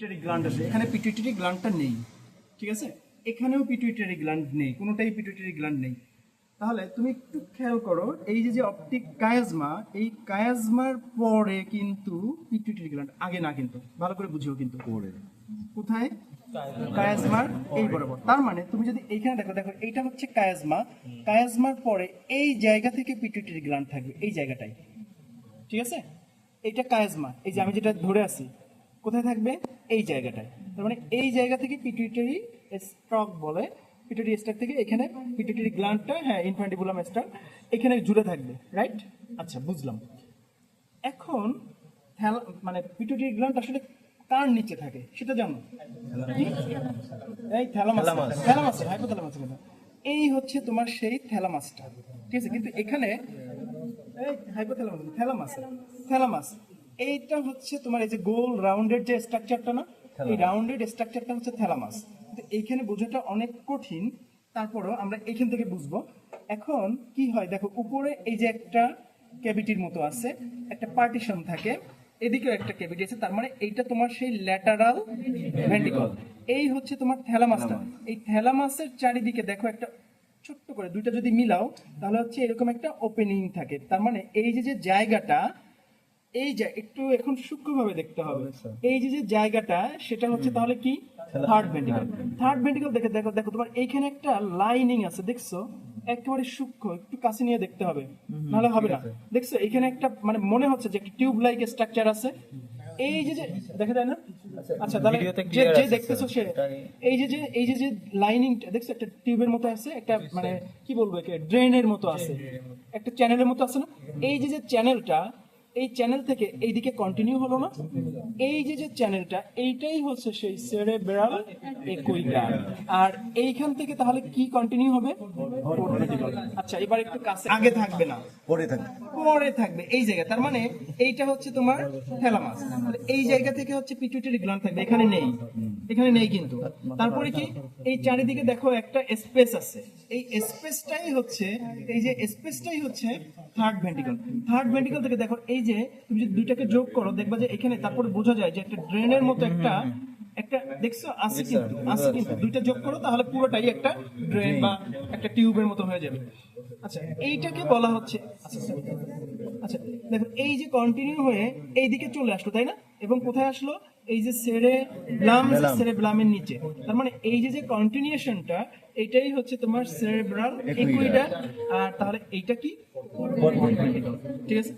Pituitary gland আছে, এখানে pituitary গ্ল্যান্ডটা নেই, ঠিক আছে, এখানেও পিটুইটারি গ্ল্যান্ড নেই, কোনোটাই পিটুইটারি গ্ল্যান্ড নেই। তাহলে তুমি একটু খেয়াল করো, এই যে যে অপটিক কায়াজমা, এই কায়াজমার পরে কিন্তু পিটুইটারি গ্ল্যান্ড, আগে না, কিন্তু ভালো করে বুঝিও, কিন্তু পরে কোথায়, কায়াজমার এই বরাবর। তার মানে তুমি যদি এইখানে দেখো, দেখো এইটা হচ্ছে কায়াজমা, কায়াজমার পরে এই জায়গা থেকে পিটুইটারি গ্ল্যান্ড থাকবে, এই জায়গাটায়, ঠিক আছে, এইটা কায়াজমা, এই যে আমি যেটা ধরে আছি, কোথায় থাকবে, এই জায়গাটায়। তার মানে এই জায়গা থেকে পিটুইটারি স্টক বলে, পিটুইটারি স্টক থেকে এখানে পিটুইটারি গ্ল্যান্ডটা, হ্যাঁ ইনফ্যান্টিবুলাম স্টক এখানে জুড়ে থাকবে, রাইট? আচ্ছা, বুঝলাম। এখন মানে পিটুইটারি গ্ল্যান্ড আসলে কার নিচে থাকে সেটা জানো? কি? এই থ্যালামাস, থ্যালামাস, হাইপোথ্যালামাস। এই হচ্ছে তোমার সেই থ্যালামাসটা, ঠিক আছে, কিন্তু এখানে এই হাইপোথ্যালামাস, থ্যালামাস, থ্যালামাস এইটা হচ্ছে তোমার এই যে গোল রাউন্ডেড যে স্ট্রাকচারটা না, এই রাউন্ডেড স্ট্রাকচারটা হচ্ছে থ্যালামাস। কিন্তু এইখানে বোঝাটা অনেক কঠিন, তারপরও আমরা এইখান থেকে বুঝবো। এখন কি হয় দেখো, উপরে এই যে একটা ক্যাভিটির মতো আছে, একটা পার্টিশন থাকে, এদিকেও একটা ক্যাভিটি আছে, তার মানে এইটা তোমার সেই ল্যাটারাল ভেন্ট্রিকল। এই হচ্ছে তোমার থ্যালামাসটা। এই থ্যালামাসের চারিদিকে দেখো একটা ছোট্ট করে দুইটা যদি মিলাও, তাহলে হচ্ছে এরকম একটা ওপেনিং থাকে। তার মানে এই যে যে জায়গাটা, এই যে একটু এখন সূক্ষ্মভাবে দেখতে হবে, এই যে যে জায়গাটা, সেটা হচ্ছে তাহলে কি, থার্ড ভেন্ট্রিকল। থার্ড ভেন্ট্রিকল দেখে দেখো, দেখো তোমার এইখানে একটা লাইনিং আছে, দেখছো, একেবারে সূক্ষ্ম, একটু কাছে নিয়ে দেখতে হবে, নাহলে হবে না। দেখছো এখানে একটা মানে মনে হচ্ছে যে একটা টিউব লাইক স্ট্রাকচার আছে, এই যে যে দেখা যায় না? আচ্ছা, তাহলে যে দেখতেছো সে এই যে যে এই যে যে লাইনিংটা দেখছো, একটা টিউবের মতো আছে, একটা মানে কি বলবো, একটা ড্রেনের মতো আছে, একটা চ্যানেলের মতো আছে না? এই যে যে চ্যানেলটা, এই চ্যানেল থেকে এইদিকে কন্টিনিউ হলো না, এই যে যে চ্যানেলটা, এইটাই হচ্ছে সেই সেরেব্রাল একুইডার। আর এইখান থেকে তাহলে কি কন্টিনিউ হবে, আচ্ছা এবার একটু কাছে, আগে থাকবে না, পরে থাকবে, পরে থাকবে এই জায়গা। তার মানে এইটা হচ্ছে তোমার থ্যালামাস, এই জায়গা থেকে হচ্ছে পিটুইটারি গ্ল্যান্ড থাকবে, এখানে নেই, এখানে নেই কিন্তু। তারপরে কি, এই চারিদিকে দেখো একটা স্পেস আছে, এই স্পেসটাই হচ্ছে, এই যে স্পেসটাই হচ্ছে থার্ড ভেন্ট্রিকল। থার্ড ভেন্ট্রিকল থেকে দেখো, এই যে তুমি যদি দুইটাকে যোগ করো, দেখবা যে এখানে তারপরে বোঝা যায় যে একটা ড্রেনের মতো একটা একটা দেখছো আছে, কিন্তু আছে, কিন্তু দুইটা যোগ করো তাহলে পুরোটাই একটা ড্রেন বা একটা টিউবের মতো হয়ে যাবে। আচ্ছা, এইটাকে বলা হচ্ছে, আচ্ছা আচ্ছা দেখো, এই যে কন্টিনিউ হয়ে এইদিকে চলে আসলো, তাই না? এবং কোথায় আসলো, এই যে সেরেব্রাম, সেরেব্রামের নিচে। তার মানে এই যে যে কন্টিনিউশনটা, এটাই হচ্ছে তোমার সেরেব্রাল একুইডার। আর তাহলে এইটা কি, ঠিক আছে।